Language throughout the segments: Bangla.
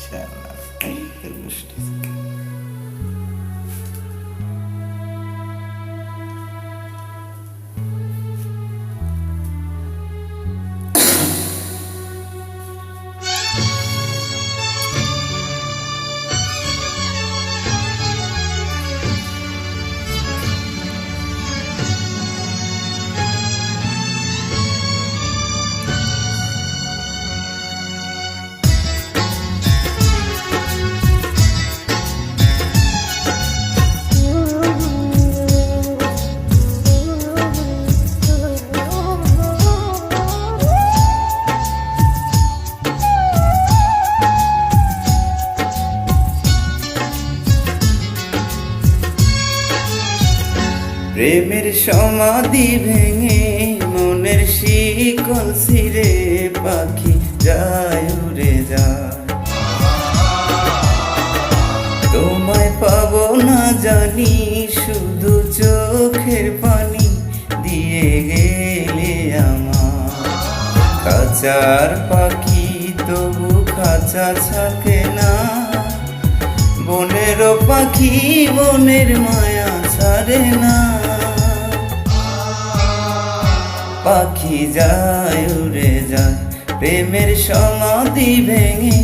শালা, এই তো গোষ্ঠী। প্রেমের সমাধি ভেঙে মনের শিকল ছিঁড়ে পাখি যায় উড়ে যায়। তোমায় পাবো না জানি, শুধু চোখের পানি দিয়ে গেলে আমার। খাঁচার পাখি তবু খাঁচা থাকে না, বনেরও পাখি বনের মায়া ছাড়ে না। পাখি যায় উড়ে যায় প্রেমের সমাধি ভেঙে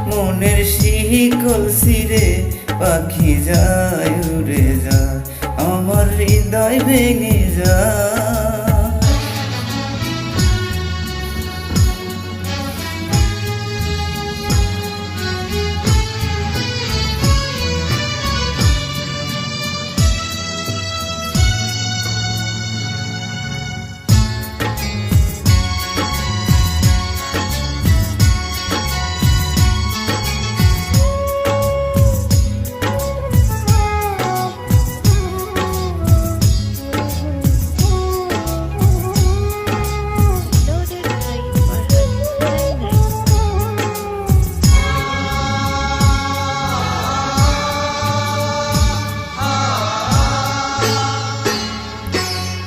মনের শিকল ছিঁড়ে। পাখি যায় উড়ে যায় আমার হৃদয় ভেঙে যায়।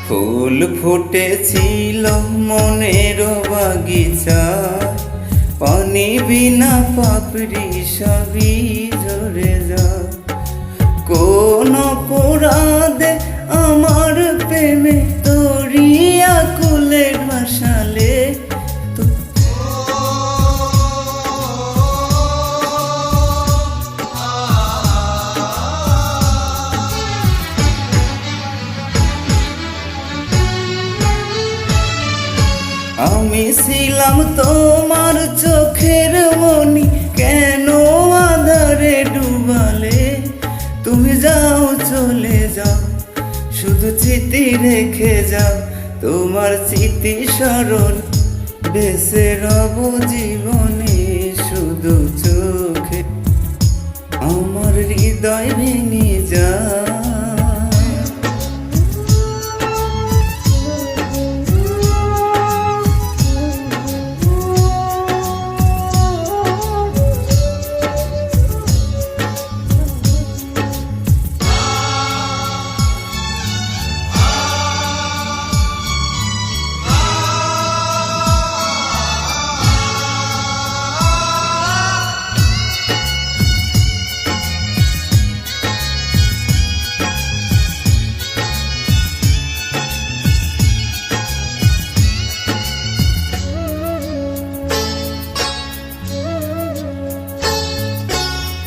ফুল ফুটেছিল মনের বাগিচা, পানি বিনা পাপড়ি সবই ঝরে যায়। কোন অপরাধে আমার প্রেমে তরিয়া কুলে ভাসালে। আমি ছিলাম তোমার চোখের মনি, কেন আধারে ডুবালে। তুমি যাও চলে যাও, শুধু স্মৃতি রেখে যাও। তোমার স্মৃতি স্মরণ বেঁচে রব জীবনে, শুধু চোখে আমার হৃদয় ভেঙে যায়।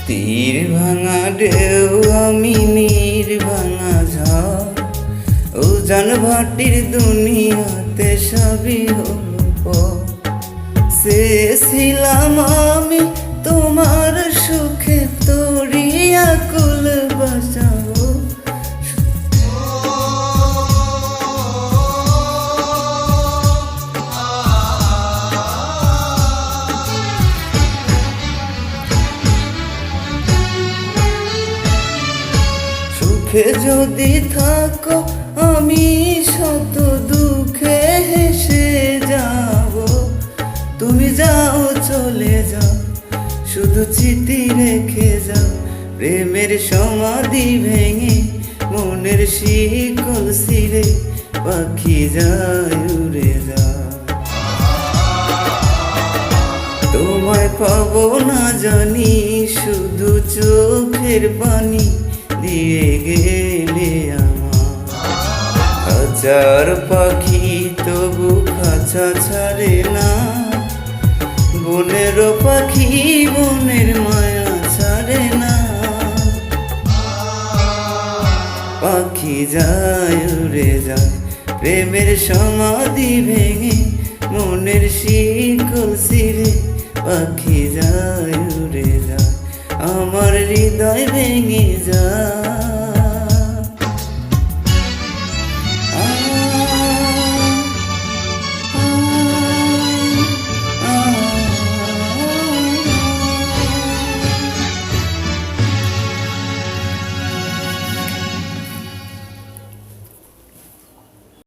তীর ভাঙা ঢেউ আমি নীর ভাঙা ঝড়, উজান ভাটির দুনিয়াতে সবই হলো পর। চেয়েছিলাম আমি তোমার সুখে তরিয়া কুল বাঁচাবো। সুখে যদি থাকো আমি শত দুঃখে হেসে যাব। তুমি যাও চলে যাও, শুধু স্মৃতি রেখে যাও। প্রেমের সমাধি ভেঙে মনের শিকল ছিঁড়ে পাখি যায় উড়ে যায়। তোমায় তোমায় পাবো না জানি, শুধু চোখের পানি দিয়ে গেলে আমার। খাঁচার পাখি তবু খাঁচা ছাড়ে না, বনের পাখি বনের মায়া ছাড়ে না। পাখি যায় উড়ে যায় প্রেমের সমাধি ভেঙে, মনের শিকল ছিঁড়ে পাখি যায় উড়ে যায়, আমার হৃদয় ভেঙে যায়।